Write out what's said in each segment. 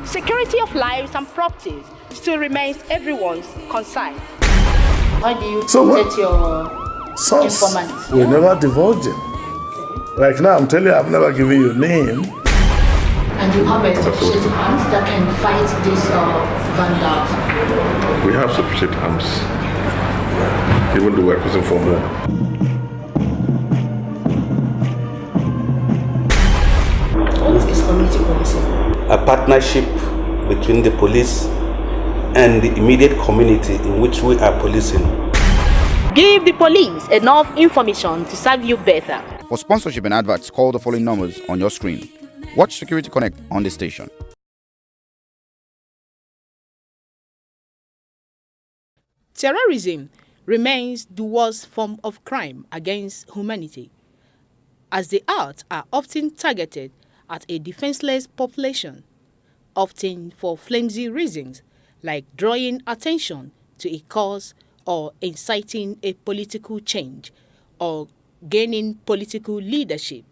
Security of lives and properties still remains everyone's concern. How do you protect your informants? We never divulge them. Like now, I'm telling you, I've never given you a name. And you have a sufficient arms that can fight these vandals? We have sufficient arms, even though we're pushing for more. What is community policing? A partnership between the police and the immediate community in which we are policing. Give the police enough information to serve you better. For sponsorship and adverts, call the following numbers on your screen. Watch Security Connect on the station. Terrorism remains the worst form of crime against humanity, as the arts are often targeted at a defenseless population, often for flimsy reasons like drawing attention to a cause or inciting a political change or gaining political leadership.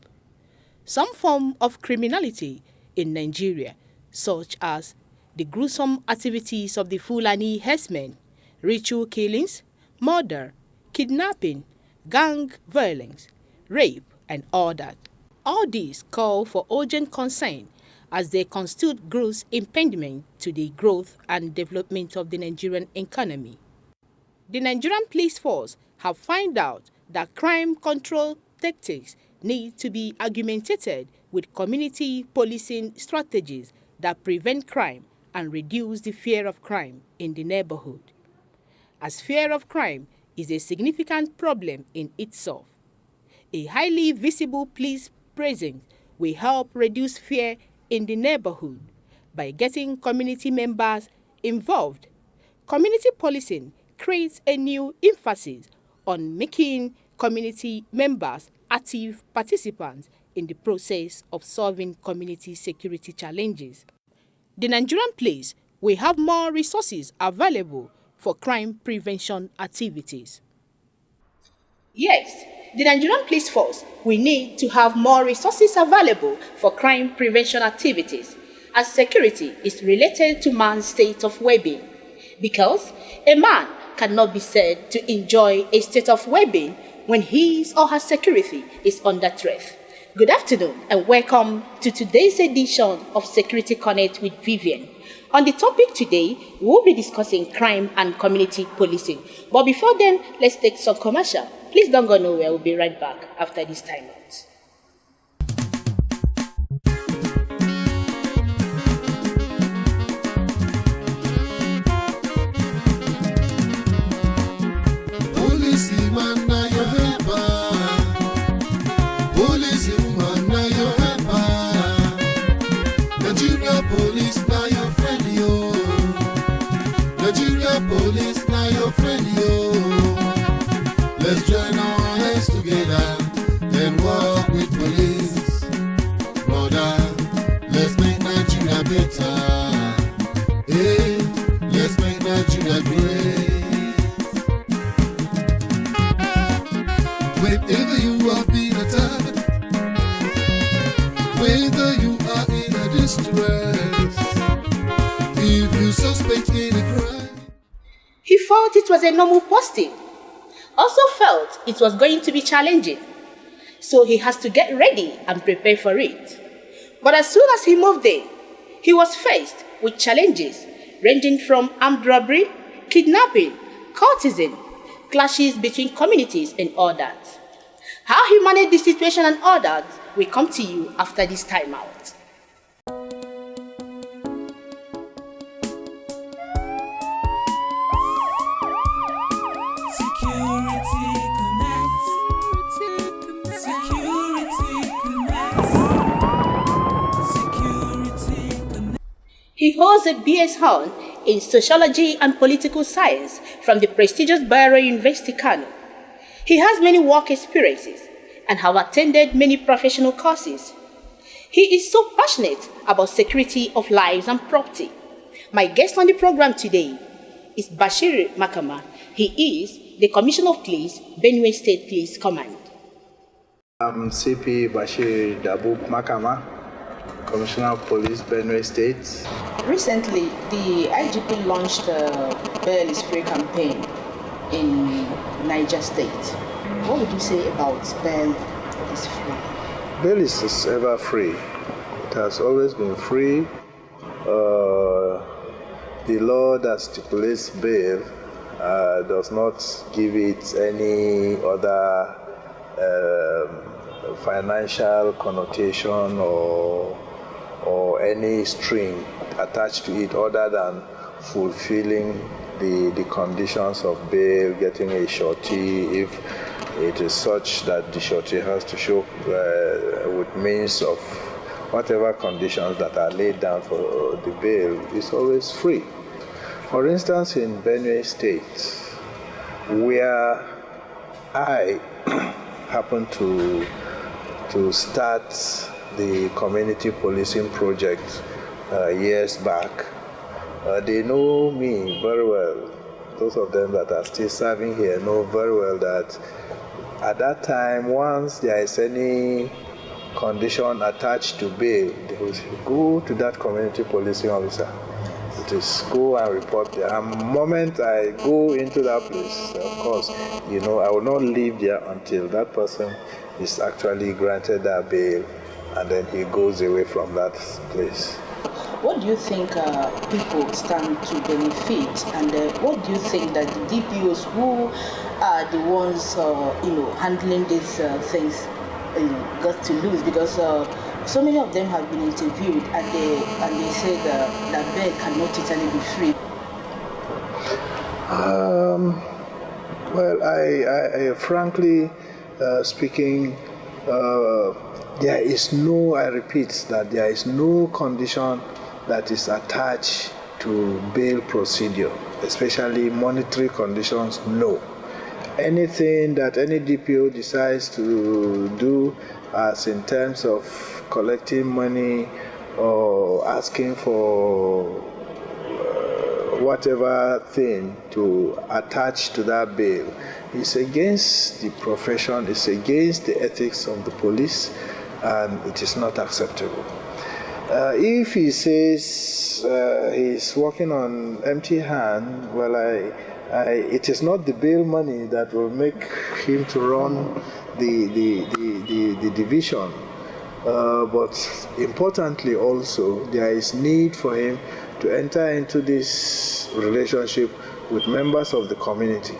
Some form of criminality in Nigeria, such as the gruesome activities of the Fulani herdsmen, ritual killings, murder, kidnapping, gang violence, rape, and all that. All these call for urgent concern as they constitute gross impediment to the growth and development of the Nigerian economy. The Nigerian police force have found out that crime control tactics need to be augmented with community policing strategies that prevent crime and reduce the fear of crime in the neighborhood. As fear of crime is a significant problem in itself, a highly visible police presence will help reduce fear in the neighborhood by getting community members involved. Community policing creates a new emphasis on making community members active participants in the process of solving community security challenges. The Nigerian police will have more resources available for crime prevention activities. Yes, the Nigerian police force will need to have more resources available for crime prevention activities, as security is related to man's state of well-being, because a man cannot be said to enjoy a state of well-being when his or her security is under threat. Good afternoon and welcome to today's edition of Security Connect with Vivian. On the topic today, we'll be discussing crime and community policing. But before then, let's take some commercial. Please don't go nowhere. We'll be right back after this time out. Police, now your friend, yo. Let's join our hands together and work with police. Brother, let's make Nigeria better. Hey, let's make Nigeria great. Wherever you are being attacked, whether you are in a distress, if you suspect any crime, he felt it was a normal posting, also felt it was going to be challenging, so he has to get ready and prepare for it. But as soon as he moved in, he was faced with challenges ranging from armed robbery, kidnapping, cultism, clashes between communities and all that. How he managed the situation and all that will come to you after this time out. He holds a BS in Sociology and Political Science from the prestigious Bayero University, Kano. He has many work experiences and have attended many professional courses. He is so passionate about security of lives and property. My guest on the program today is Bashir Makama. He is the Commissioner of Police, Benue State Police Command. I'm CP Bashir Makama Commissioner of Police, Benue State. Recently, the IGP launched a bail is free campaign in Niger State. What would you say about bail is free? Bail is ever free. It has always been free. The law that stipulates bail does not give it any other financial connotation or any string attached to it other than fulfilling the conditions of bail, getting a surety if it is such that the surety has to show with means of whatever conditions that are laid down for the bail is always free. For instance, in Benue State, where I happened to start the community policing project years back, they know me very well. Those of them that are still serving here know very well that at that time, once there is any condition attached to bail, they will go to that community policing officer. It is go and report there. And the moment I go into that place, of course, I will not leave there until that person is actually granted that bail, and then he goes away from that place. What do you think people stand to benefit, and what do you think that the DPOs who are the ones handling these things got to lose? Because so many of them have been interviewed, and they say that bail cannot totally be free. Well, I frankly speaking, there is no, I repeat, that there is no condition that is attached to bail procedure, especially monetary conditions, no. Anything that any DPO decides to do as in terms of collecting money or asking for whatever thing to attach to that bail is against the profession, it's against the ethics of the police, and it is not acceptable. If he says he's working on empty hand, well, it is not the bail money that will make him to run the division. But importantly also, there is need for him to enter into this relationship with members of the community.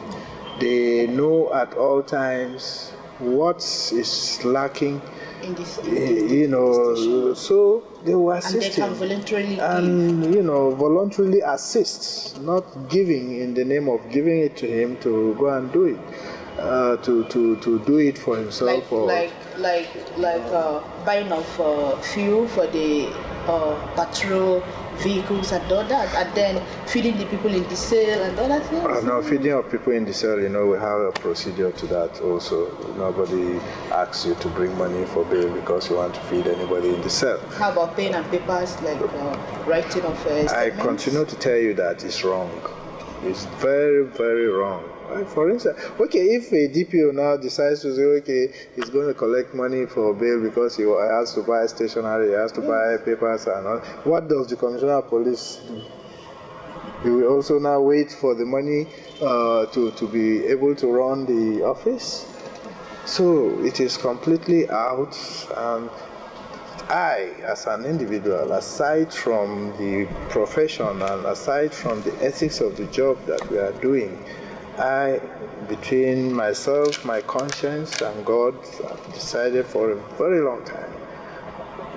They know at all times what is lacking, so they will assist him. And they can voluntarily give. Voluntarily assist, not giving in the name of giving it to him to go and do it, to do it for himself. Like buying of fuel for the patrol vehicles and all that, and then feeding the people in the cell and all that things? No, feeding of people in the cell, we have a procedure to that also. Nobody asks you to bring money for bail because you want to feed anybody in the cell. How about pen and papers, like writing of statements? I continue to tell you that it's wrong. It's very, very wrong. For instance, if a DPO now decides to say, he's going to collect money for bail because he has to buy stationery, he has to buy papers and all, what does the Commissioner of Police do? He will also now wait for the money to be able to run the office. So it is completely out. And I, as an individual, aside from the profession and aside from the ethics of the job that we are doing, between myself, my conscience, and God, I've decided for a very long time.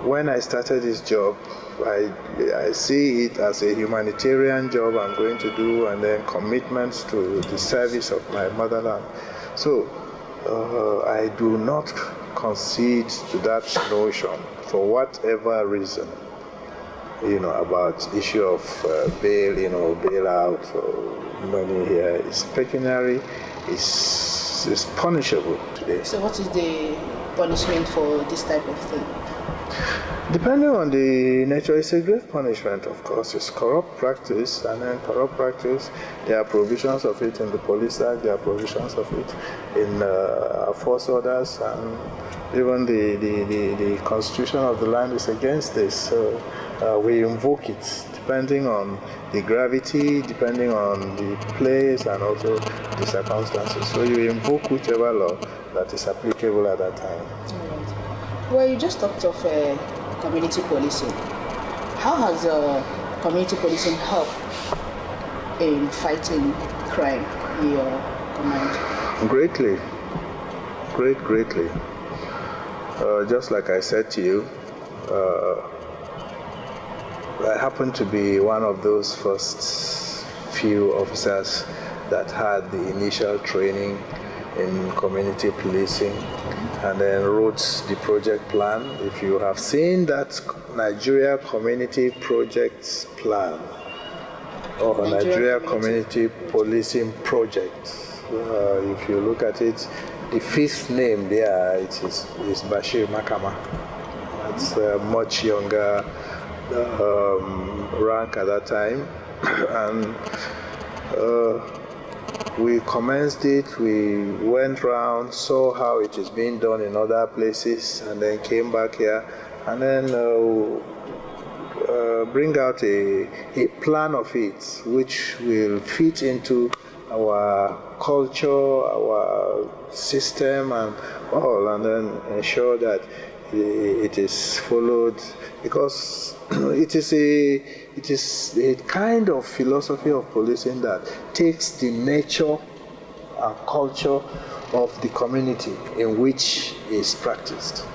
When I started this job, I see it as a humanitarian job I'm going to do, and then commitments to the service of my motherland. So I do not concede to that notion for whatever reason. About issue of bail, bailout or money here is pecuniary, is punishable today. So what is the punishment for this type of thing? Depending on the nature, it's a great punishment, of course. It's corrupt practice, and then corrupt practice, there are provisions of it in the Police Act, there are provisions of it in force orders, and even the constitution of the land is against this. So we invoke it, depending on the gravity, depending on the place, and also the circumstances. So you invoke whichever law that is applicable at that time. Right. Well, you just talked of community policing. How has community policing helped in fighting crime in your command? Greatly. Greatly. Just like I said to you, I happen to be one of those first few officers that had the initial training in community policing and then wrote the project plan. If you have seen that Nigeria Community Projects Plan or Nigeria Community Policing Project, if you look at it, the fifth name there is Bashir Makama. That's a much younger rank at that time, and we commenced it. We went around, saw how it is being done in other places, and then came back here, and then bring out a plan of it which will fit into our culture, our system, and all, and then ensure that it is followed, because it is a kind of philosophy of policing that takes the nature and culture of the community in which is practiced.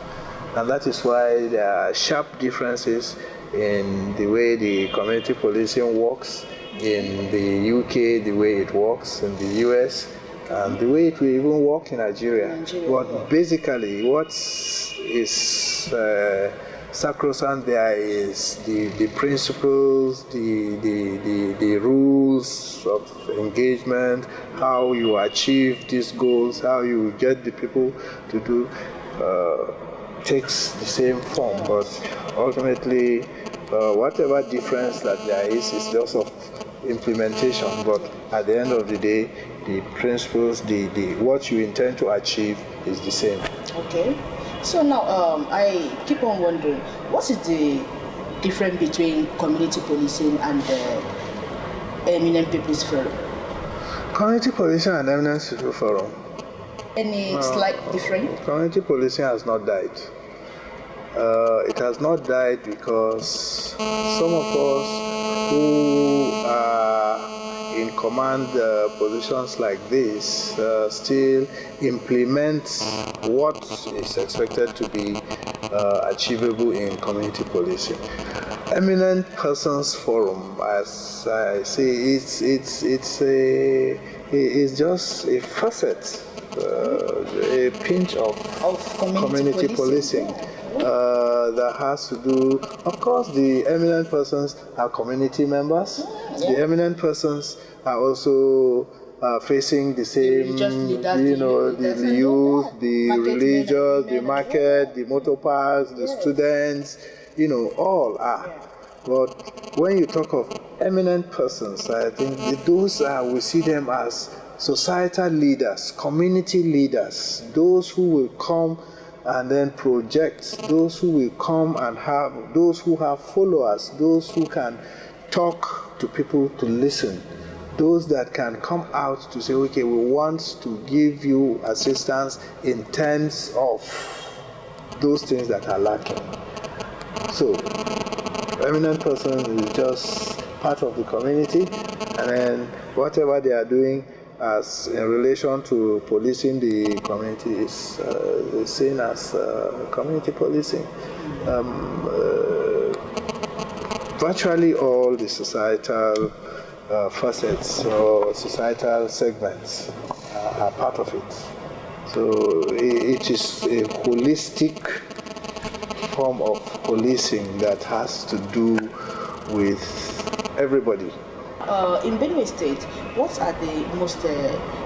And that is why there are sharp differences in the way the community policing works in the UK, the way it works in the US, and the way it will even work in Nigeria. But basically, what is sacrosanct there is the principles, the rules of engagement, how you achieve these goals, how you get the people to do, takes the same form. But ultimately, whatever difference that there is just of implementation. But at the end of the day, the principles, the what you intend to achieve is the same. Okay. So now I keep on wondering, what is the difference between community policing and eminent people's forum? Community policing and eminent people's forum. Any slight difference? Community policing has not died. It has not died because some of us who are in command positions like this still implement what is expected to be achievable in community policing. Eminent Persons Forum, as I say, it's just a facet, a pinch of community policing. That has to do, of course, the eminent persons are community members. The eminent persons are also facing the same, the youth, the religious, the market, the motor parks, the students, all are. But when you talk of eminent persons, I think those we see them as societal leaders, community leaders, those who will come and then project, those who will come and those who have followers, those who can talk to people to listen, those that can come out to say, okay, we want to give you assistance in terms of those things that are lacking. So, eminent persons is just part of the community, and then whatever they are doing as in relation to policing the community is seen as community policing. Virtually all the societal facets or societal segments are part of it. So it is a holistic form of policing that has to do with everybody. In Benue State, what are the most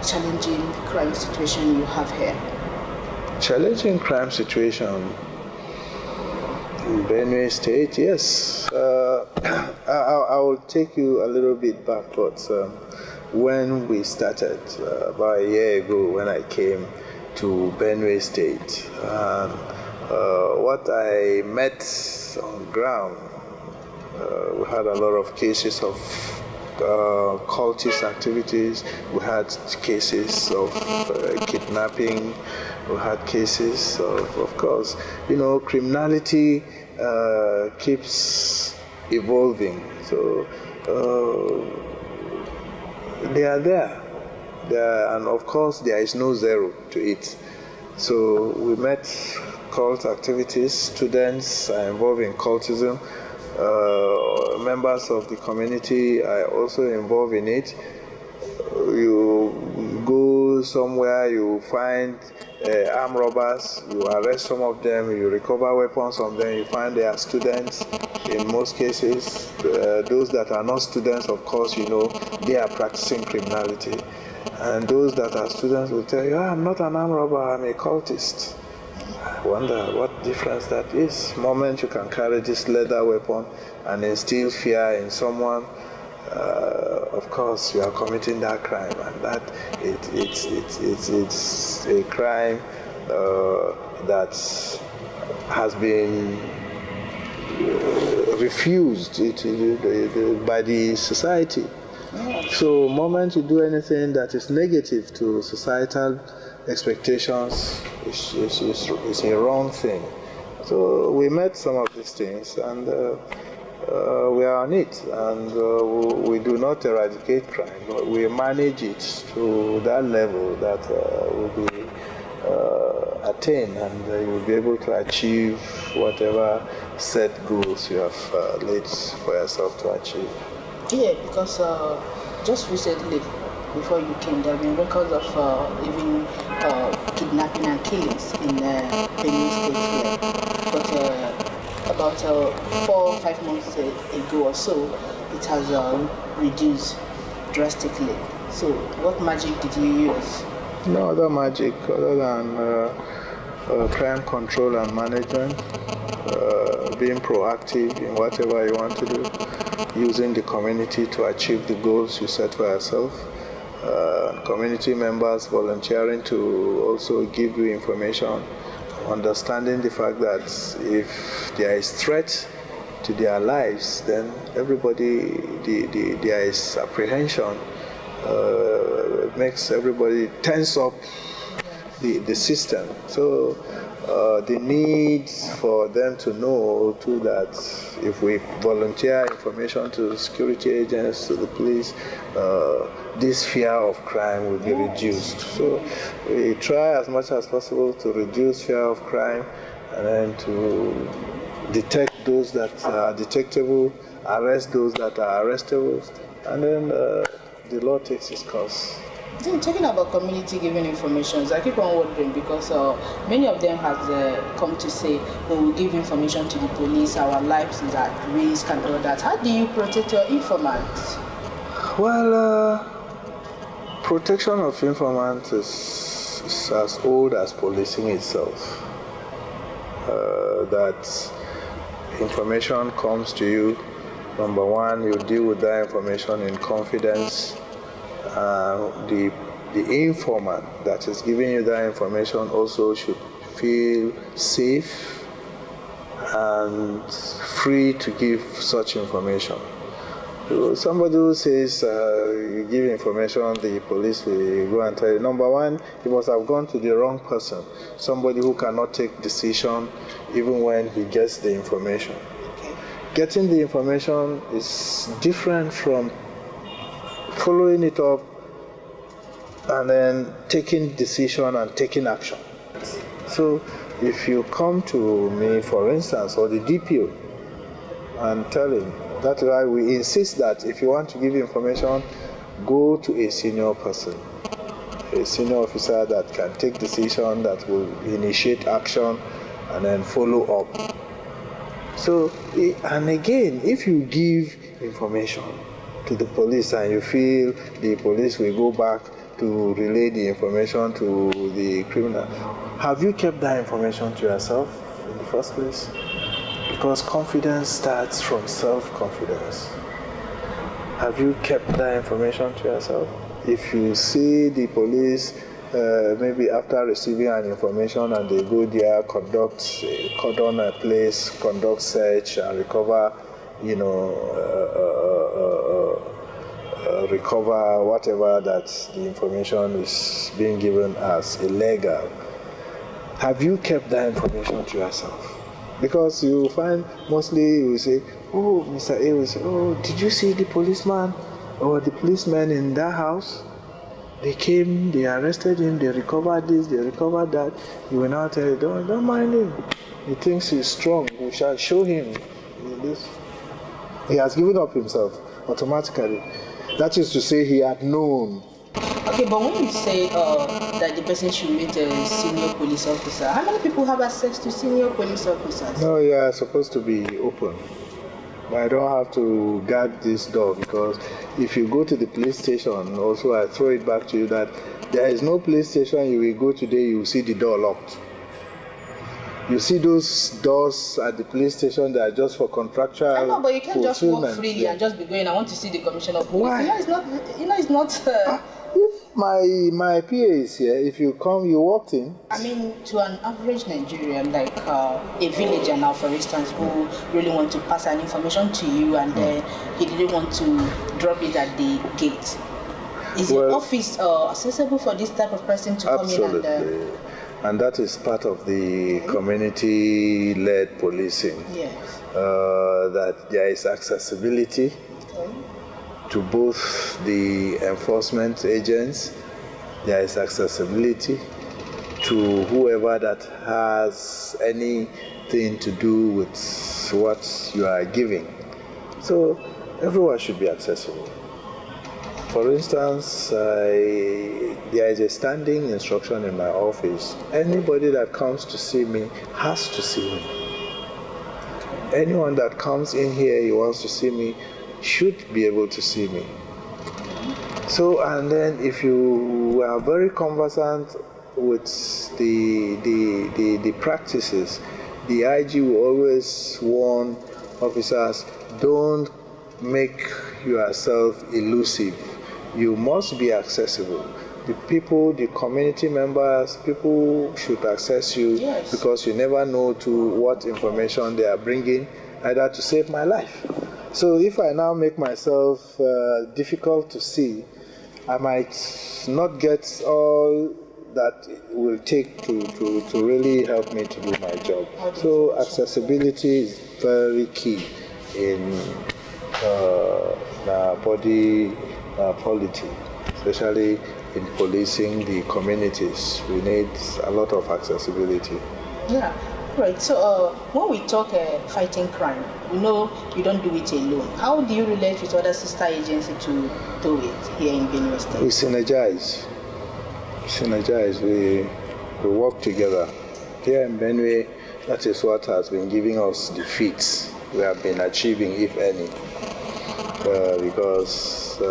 challenging crime situations you have here? Challenging crime situation In Benue State, yes. I will take you a little bit backwards. When we started, about a year ago, when I came to Benue State, what I met on ground, we had a lot of cases of cultist activities. We had cases of kidnapping. We had cases of course, criminality keeps evolving. So they are there. And of course, there is no zero to it. So we met cult activities. Students are involved in cultism. Members of the community are also involved in it. You go somewhere, you find armed robbers, you arrest some of them, you recover weapons from them, you find they are students in most cases. Those that are not students, of course, they are practicing criminality. And those that are students will tell you, I'm not an armed robber, I'm a cultist. I wonder what difference that is. The moment you can carry this leather weapon and instill fear in someone, of course you are committing that crime, and that it's a crime that has been refused by the society. So the moment you do anything that is negative to societal expectations, it's a wrong thing. So we met some of these things, and we are on it, and we do not eradicate crime, but we manage it to that level that will be attained, and you will be able to achieve whatever set goals you have laid for yourself to achieve. Yeah, because just recently, before you came, there have been records of even kidnapping and killings in Benue State here. But about 4 or 5 months ago or so, it has reduced drastically. So what magic did you use? No other magic other than crime control and management, being proactive in whatever you want to do, using the community to achieve the goals you set for yourself, community members volunteering to also give you information, understanding the fact that if there is threat to their lives, then everybody, there is apprehension. It makes everybody tense up the system. So the need for them to know too that if we volunteer information to security agents, to the police, this fear of crime will be reduced. So we try as much as possible to reduce fear of crime, and then to detect those that are detectable, arrest those that are arrestable, and then the law takes its course. Talking about community giving information, I keep on wondering because many of them have come to say, when we give information to the police, our lives is at risk and all that. How do you protect your informants? Well, protection of informants is as old as policing itself. That information comes to you, number one, you deal with that information in confidence. The informant that is giving you that information also should feel safe and free to give such information. So somebody who says you give information, the police will go and tell you, number one, you must have gone to the wrong person, somebody who cannot take decision even when he gets the information. Getting the information is different from following it up and then taking decision and taking action. So if you come to me, for instance, or the DPO, and tell him, that's why we insist that if you want to give information, go to a senior person, a senior officer that can take decision, that will initiate action and then follow up. So, and again, if you give information to the police and you feel the police will go back to relay the information to the criminal, have you kept that information to yourself in the first place? Because confidence starts from self-confidence. Have you kept that information to yourself? If you see the police, maybe after receiving an information and they go there, cordon a place, conduct search and recover, recover whatever that the information is being given as illegal. Have you kept that information to yourself? Because you find mostly you will say, oh, Mr. A will say, oh, did you see the policeman or the policeman in that house? They came, they arrested him, they recovered this, they recovered that. You will now tell him, don't mind him. He thinks he's strong. We shall show him this. He has given up himself automatically. That is to say, he had known. Okay, but when you say that the person should meet a senior police officer, how many people have access to senior police officers? No, you are supposed to be open. But I don't have to guard this door, because if you go to the police station, also I throw it back to you that there is no police station you will go today, you will see the door locked. You see those doors at the police station that are just for contractual. I know, but you can't just walk freely yeah. and just be going, I want to see the commissioner of police. Why? It's not. If my PA is here, if you come, you walked in. I mean, to an average Nigerian, like a villager now, for instance, who really want to pass an information to you and he didn't want to drop it at the gate. Is your office accessible for this type of person to absolutely. come in and that is part of the community-led policing. Yes. That there is accessibility to both the enforcement agents, there is accessibility to whoever that has anything to do with what you are giving. So everyone should be accessible. For instance, there is a standing instruction in my office. Anybody that comes to see me has to see me. Anyone that comes in here, he wants to see me, should be able to see me. So, and then if you are very conversant with the practices, the IG will always warn officers, don't make yourself elusive. You must be accessible. The people, the community members, people should access you, because you never know to what information they are bringing, either to save my life. So if I now make myself difficult to see, I might not get all that it will take to really help me to do my job. So accessibility is very key in body polity, especially in policing the communities. We need a lot of accessibility. Yeah, right. So when we talk fighting crime, we know you don't do it alone. How do you relate with other sister agencies to do it here in Benue State? We synergize. We work together. Here in Benue, that is what has been giving us the feats we have been achieving, if any. Because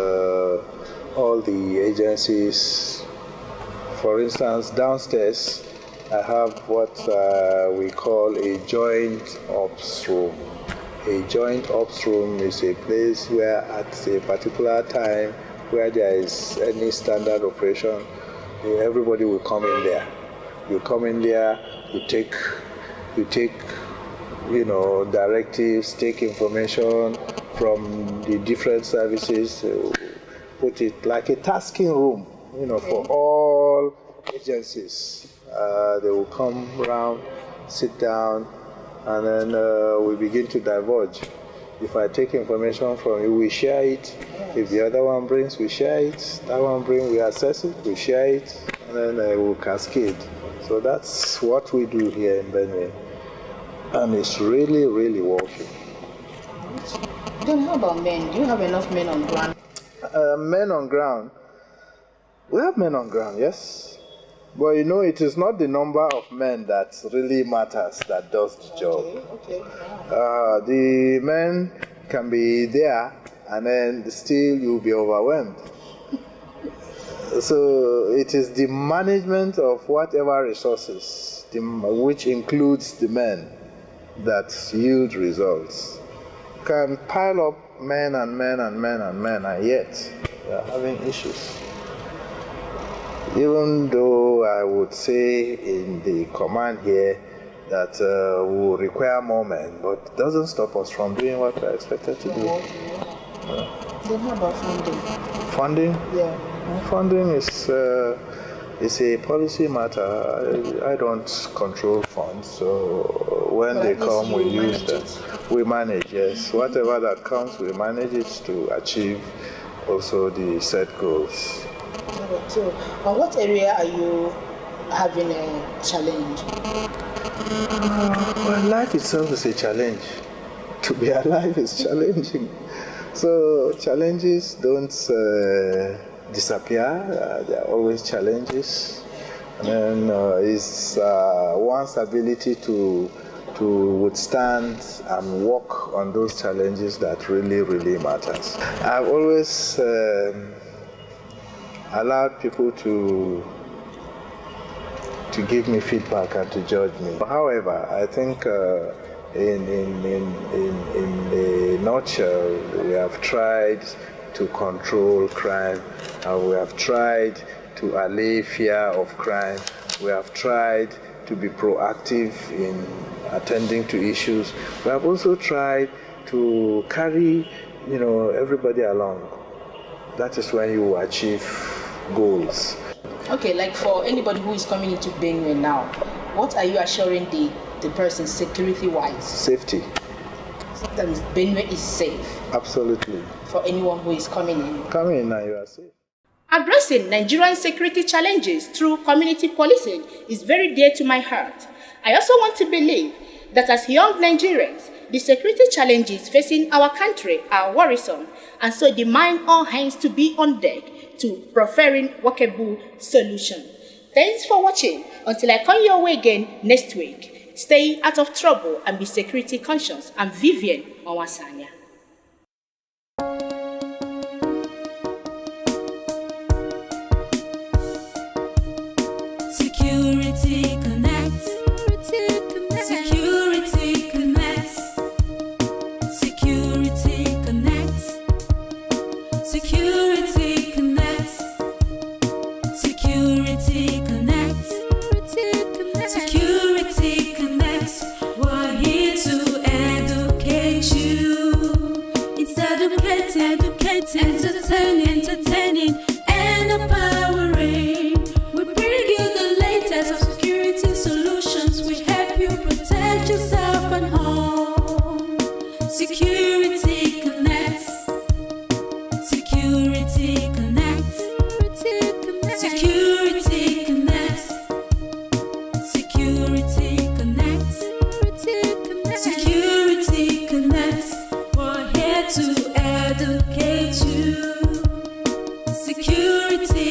all the agencies, for instance, downstairs, I have what we call a joint ops room. A joint ops room is a place where at a particular time where there is any standard operation, everybody will come in there. You come in there, you take directives, take information from the different services, put it like a tasking room, for all agencies. They will come around, sit down, and then we begin to diverge. If I take information from you, we share it. If the other one brings, we share it. That one brings, we assess it, we share it, and then we'll cascade. So that's what we do here in Benue. And it's really, really working. Then how about men? Do you have enough men on ground? Men on ground? We have men on ground, yes. But it is not the number of men that really matters that does the job. Okay. The men can be there, and then still you'll be overwhelmed. So it is the management of whatever resources, which includes the men. that yield results. You can pile up men and men and men and men, and yet we are having issues. Even though I would say in the command here that we will require more men, but it doesn't stop us from doing what we are expected to do. Then how about funding? Funding? Yeah. Funding is a policy matter. I don't control funds, so when they come, we use them. We manage, yes. Whatever that comes, we manage it to achieve also the set goals. So, on what area are you having a challenge? Well, life itself is a challenge. To be alive is challenging. So challenges don't disappear. There are always challenges. And it's one's ability to withstand and work on those challenges that really, really matters. I've always allowed people to give me feedback and to judge me. However, I think in a nutshell, we have tried to control crime, and we have tried to allay fear of crime. We have tried to be proactive in attending to issues. We have also tried to carry, everybody along. That is when you achieve goals. Okay, like for anybody who is coming into Benue now, what are you assuring the person security-wise? Safety. That means Benue is safe. Absolutely. For anyone who is coming in. Coming in now, you are safe. Addressing Nigerian security challenges through community policing is very dear to my heart. I also want to believe that as young Nigerians, the security challenges facing our country are worrisome, and so demand all hands to be on deck to preferring workable solution. Thanks for watching. Until I come your way again next week, stay out of trouble and be security conscious. I'm Vivian Owasanya. Security Connect. Security Connect. Security Connect. Security Connect. Security Connect. Security Connect. We're here to educate you. It's entertaining, and empowering. We bring you the latest of security solutions. We help you protect yourself and home. Security Connect. Security Connect. Security Connect. Security Connect. Security Connect. We're here to educate you. Security